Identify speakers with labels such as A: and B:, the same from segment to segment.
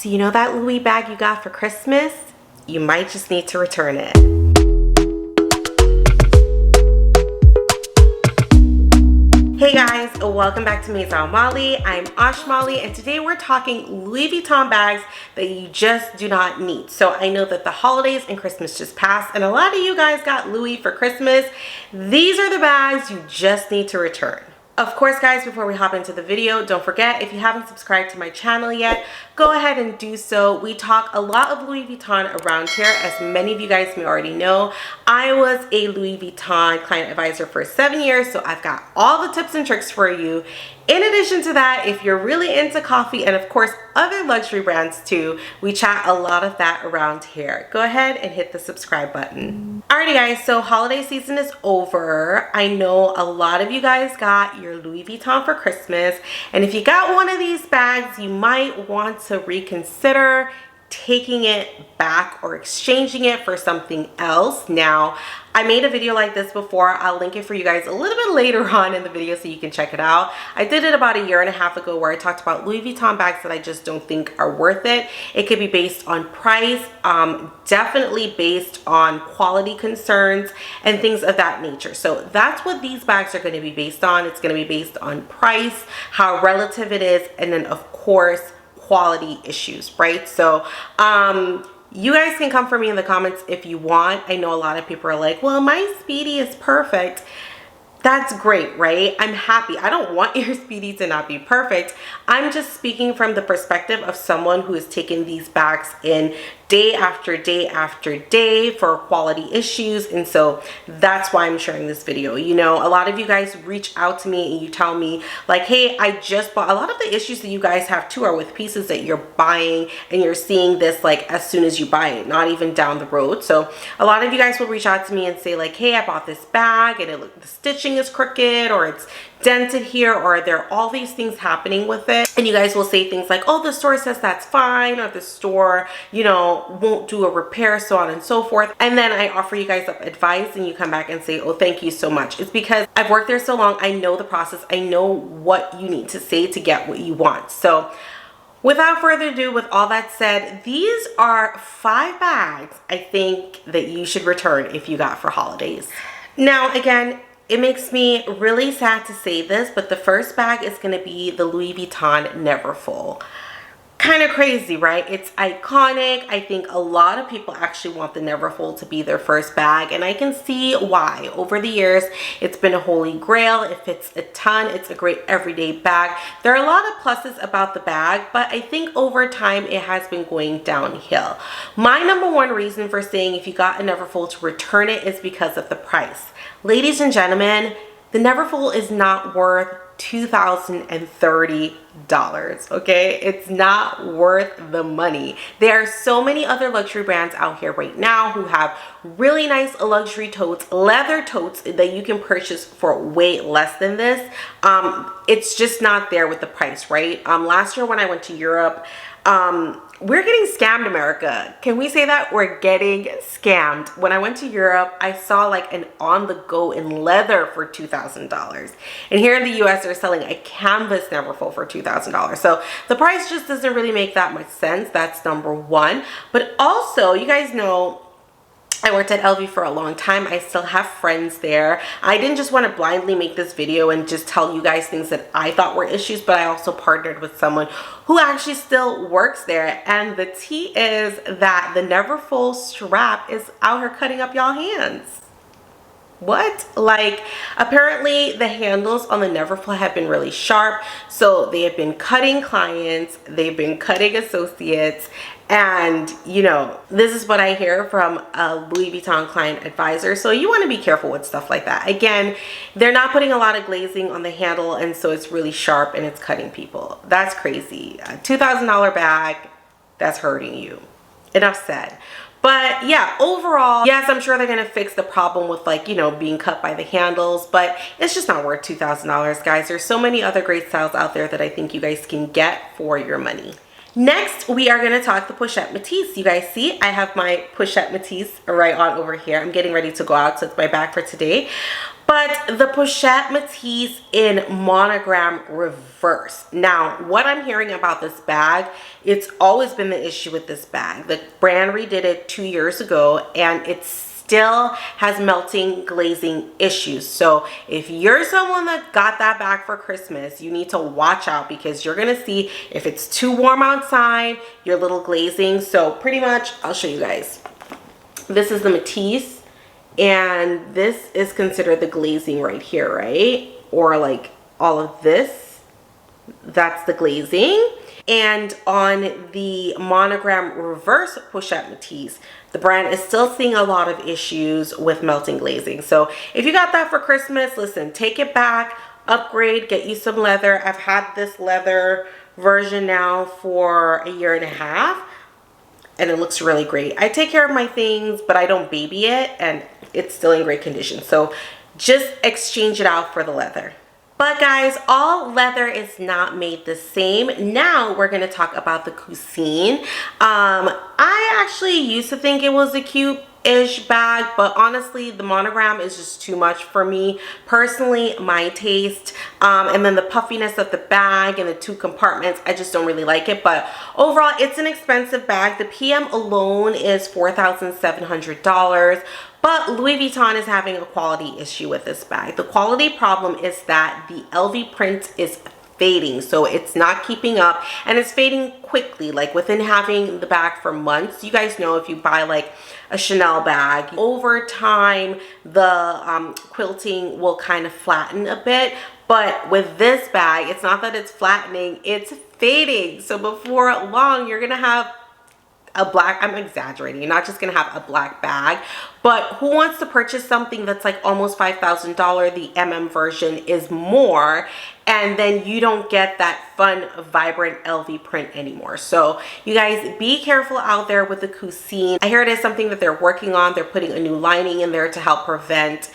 A: So you know that Louis bag you got for Christmas? You might just need to return it. Hey guys, welcome back to Maison Malli. I'm Malli, and today we're talking Louis Vuitton bags that you just do not need. So I know that the holidays and Christmas just passed, and a lot of you guys got Louis for Christmas. These are the bags you just need to return. Of course, guys, before we hop into the video, don't forget, if you haven't subscribed to my channel yet, go ahead and do so. We talk a lot of Louis Vuitton around here, as many of you guys may already know. I was a Louis Vuitton client advisor for 7 years, so I've got all the tips and tricks for you. In addition to that, if you're really into coffee and of course other luxury brands too, we chat a lot of that around here. Go ahead and hit the subscribe button. Alrighty guys, so holiday season is over. I know a lot of you guys got your Louis Vuitton for Christmas, and if you got one of these bags, you might want to reconsider taking it back or exchanging it for something else. Now, I made a video like this before. I'll link it for you guys a little bit later on in the video so you can check it out. I did it about 1.5 years ago where I talked about Louis Vuitton bags that I just don't think are worth it. It could be based on price, definitely based on quality concerns and things of that nature. So that's what these bags are going to be based on. It's going to be based on price, how relative it is, and then of course quality issues, right? So you guys can come for me in the comments if you want. I know a lot of people are like, well, my Speedy is perfect. That's great, right? I'm happy. I don't want your Speedy to not be perfect. I'm just speaking from the perspective of someone who has taken these bags in day after day after day for quality issues, and so that's why I'm sharing this video. You know, a lot of you guys reach out to me and you tell me like, hey, I just bought. A lot of the issues that you guys have too are with pieces that you're buying and you're seeing this like as soon as you buy it, not even down the road. So a lot of you guys will reach out to me and say like, hey, I bought this bag and the stitching is crooked, or it's dented here, or there are all these things happening with it, and you guys will say things like, oh, the store says that's fine, or the store, you know, won't do a repair, so on and so forth. And then I offer you guys up advice and you come back and say, oh, thank you so much. It's because I've worked there so long. I know the process. I know what you need to say to get what you want. So without further ado, with all that said, these are 5 bags I think that you should return if you got for holidays. Now, again, it makes me really sad to say this, but the first bag is going to be the Louis Vuitton Neverfull. Kind of crazy, right? It's iconic. I think a lot of people actually want the Neverfull to be their first bag, and I can see why. Over the years, it's been a holy grail. It fits a ton. It's a great everyday bag. There are a lot of pluses about the bag, but I think over time it has been going downhill. My number one reason for saying if you got a Neverfull to return it is because of the price. Ladies and gentlemen, the Neverfull is not worth $2,030, okay? It's not worth the money. There are so many other luxury brands out here right now who have really nice luxury totes, leather totes that you can purchase for way less than this. It's just not there with the price, right? Last year when I went to Europe, we're getting scammed, America. Can we say that? We're getting scammed. When I went to Europe, I saw like an on-the-go in leather for $2,000. And here in the US, they're selling a canvas Neverfull for $2,000. So the price just doesn't really make that much sense. That's number one. But also, you guys know, I worked at LV for a long time. I still have friends there. I didn't just want to blindly make this video and just tell you guys things that I thought were issues, but I also partnered with someone who actually still works there. And the tea is that the Neverfull strap is out here cutting up y'all hands. What? Like, apparently the handles on the Neverfull have been really sharp, so they have been cutting clients, they've been cutting associates, and you know, this is what I hear from a Louis Vuitton client advisor. So you want to be careful with stuff like that. Again, they're not putting a lot of glazing on the handle, and so it's really sharp and it's cutting people. That's crazy. A $2,000 bag, that's hurting you. Enough said. But yeah, overall, yes, I'm sure they're gonna fix the problem with, like, you know, being cut by the handles, but it's just not worth $2,000, guys. There's so many other great styles out there that I think you guys can get for your money. Next, we are going to talk the Pochette metis. You guys see, I have my Pochette metis right on over here. I'm getting ready to go out, so it's my bag for today. But the Pochette metis in monogram reverse. Now, what I'm hearing about this bag, it's always been the issue with this bag. The brand redid it 2 years ago, and it's still has melting glazing issues. So if you're someone that got that bag for Christmas, you need to watch out, because you're gonna see if it's too warm outside, your little glazing. So pretty much, I'll show you guys. This is the metis, and this is considered the glazing right here, right? Or like all of this, that's the glazing. And on the monogram reverse Pochette metis, the brand is still seeing a lot of issues with melting glazing. So if you got that for Christmas, listen, take it back, upgrade, get you some leather. I've had this leather version now for 1.5 years, and it looks really great. I take care of my things, but I don't baby it, and it's still in great condition. So just exchange it out for the leather. But guys, all leather is not made the same. Now we're going to talk about the cousine. I actually used to think it was a cute-ish bag, but honestly, the monogram is just too much for me. Personally, my taste. And then the puffiness of the bag and the 2 compartments, I just don't really like it. But overall, it's an expensive bag. The PM alone is $4,700. But Louis Vuitton is having a quality issue with this bag. The quality problem is that the LV print is fading, so it's not keeping up, and it's fading quickly, like within having the bag for months. You guys know, if you buy like a Chanel bag, over time the quilting will kind of flatten a bit. But with this bag, it's not that it's flattening, it's fading. So before long, you're gonna have a black, I'm exaggerating, you're not just gonna have a black bag, but who wants to purchase something that's like almost $5,000? The MM version is more, and then you don't get that fun, vibrant LV print anymore. So you guys, be careful out there with the cousine. I hear it is something that they're working on. They're putting a new lining in there to help prevent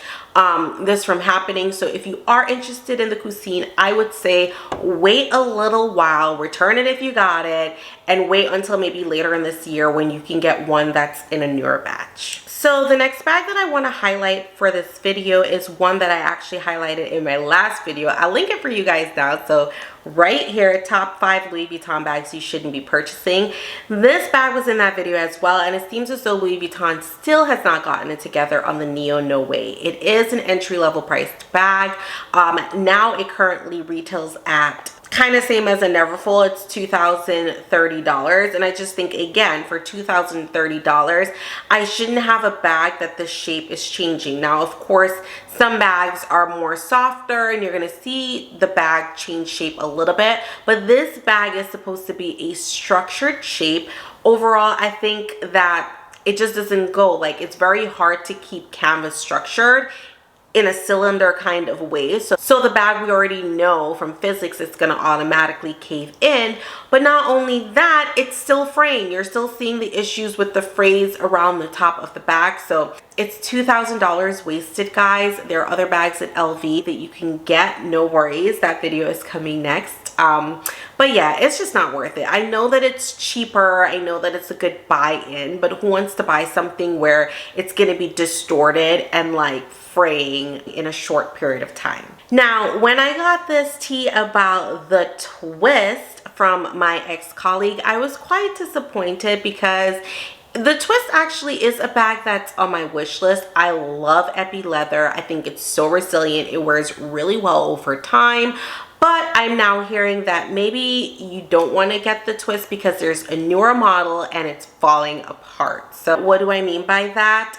A: this from happening. So if you are interested in the cousine, I would say wait a little while, return it if you got it, and wait until maybe later in this year when you can get one that's in a newer batch. So the next bag that I want to highlight for this video is one that I actually highlighted in my last video. I'll link it for you guys now. So right here, top 5 Louis Vuitton bags you shouldn't be purchasing. This bag was in that video as well, and it seems as though Louis Vuitton still has not gotten it together on the Neo No Way. It is an entry-level priced bag. Now it currently retails at kind of same as a Neverfull, it's $2,030, and I just think, again, for $2,030, I shouldn't have a bag that the shape is changing. Now, of course, some bags are more softer and you're gonna see the bag change shape a little bit, but this bag is supposed to be a structured shape. Overall, I think that it just doesn't go, like, it's very hard to keep canvas structured in a cylinder kind of way. So the bag, we already know from physics, it's gonna automatically cave in. But not only that, it's still fraying. You're still seeing the issues with the frays around the top of the bag. So it's $2,000 wasted, guys. There are other bags at LV that you can get, no worries. That video is coming next. But yeah, it's just not worth it. I know that it's cheaper. I know that it's a good buy-in, but who wants to buy something where it's gonna be distorted and like fraying in a short period of time? Now, when I got this tea about the twist from my ex-colleague, I was quite disappointed because the twist actually is a bag that's on my wish list. I love epi leather. I think it's so resilient. It wears really well over time. But I'm now hearing that maybe you don't want to get the twist because there's a newer model and it's falling apart. So what do I mean by that?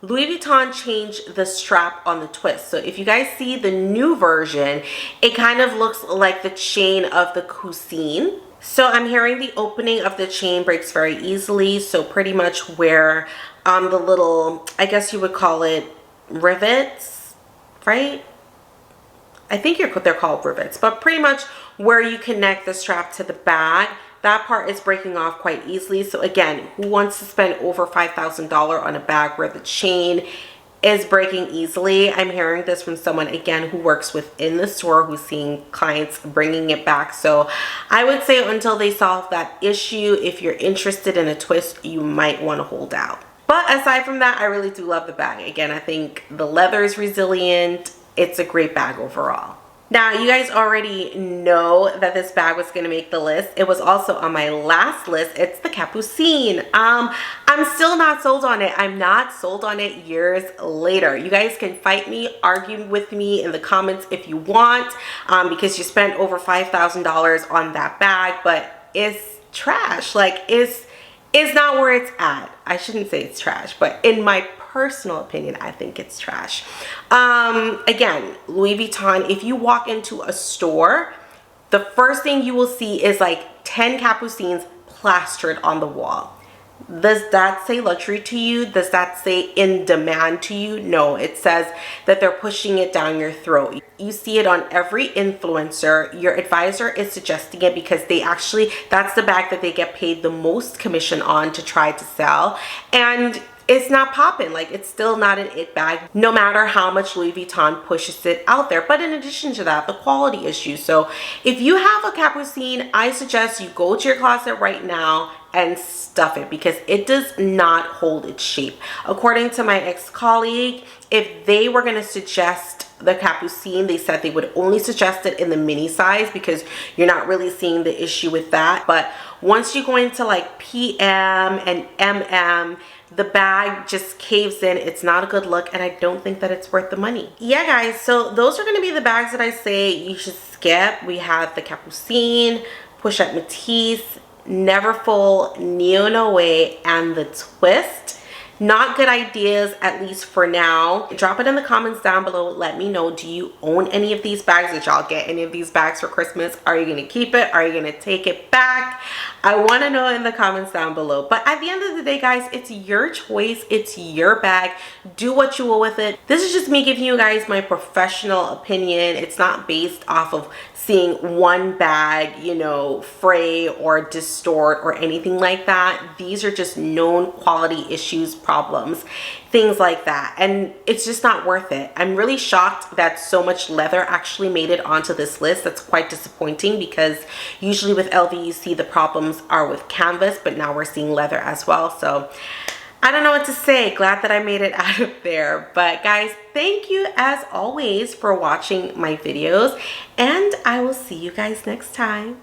A: Louis Vuitton changed the strap on the twist. So if you guys see the new version, it kind of looks like the chain of the cousine. So I'm hearing the opening of the chain breaks very easily. So pretty much where the little, I guess you would call it rivets, right? I think they're called rivets, but pretty much where you connect the strap to the bag, that part is breaking off quite easily. So again, who wants to spend over $5,000 on a bag where the chain is breaking easily. I'm hearing this from someone, again, who works within the store, who's seeing clients bringing it back. So I would say until they solve that issue, if you're interested in a twist, you might want to hold out. But aside from that, I really do love the bag. Again, I think the leather is resilient. It's a great bag overall. Now, you guys already know that this bag was going to make the list. It was also on my last list. It's the capucine. I'm still not sold on it. I'm not sold on it years later. You guys can fight me, argue with me in the comments if you want, because you spent over $5,000 on that bag, but it's trash. Like, it's not where it's at. I shouldn't say it's trash, but in my personal opinion, I think it's trash. Again, Louis Vuitton, if you walk into a store, the first thing you will see is like 10 capucines plastered on the wall. Does that say luxury to you? Does that say in demand to you? No, it says that they're pushing it down your throat. You see it on every influencer. Your advisor is suggesting it because that's the bag that they get paid the most commission on to try to sell. And it's not popping. Like, it's still not an it bag, no matter how much Louis Vuitton pushes it out there. But in addition to that, the quality issue. So if you have a capucine, I suggest you go to your closet right now and stuff it, because it does not hold its shape. According to my ex-colleague, if they were going to suggest the capucine, they said they would only suggest it in the mini size because you're not really seeing the issue with that. But once you go into like PM and MM, the bag just caves in. It's not a good look, and I don't think that it's worth the money. Yeah, guys, so those are going to be the bags that I say you should skip. We have the capucine, Pochette metis, Neverfull, Neo-Noe, and the twist. Not good ideas, at least for now. Drop it in the comments down below. Let me know, do you own any of these bags? Did y'all get any of these bags for Christmas? Are you gonna keep it? Are you gonna take it back? I want to know in the comments down below. But at the end of the day, guys, it's your choice. It's your bag. Do what you will with it. This is just me giving you guys my professional opinion. It's not based off of seeing one bag, you know, fray or distort or anything like that. These are just known quality issues, problems, things like that, and it's just not worth it. I'm really shocked that so much leather actually made it onto this list. That's quite disappointing, because usually with LV you see the problems are with canvas, but now we're seeing leather as well. So I don't know what to say. Glad that I made it out of there. But guys, thank you as always for watching my videos, and I will see you guys next time.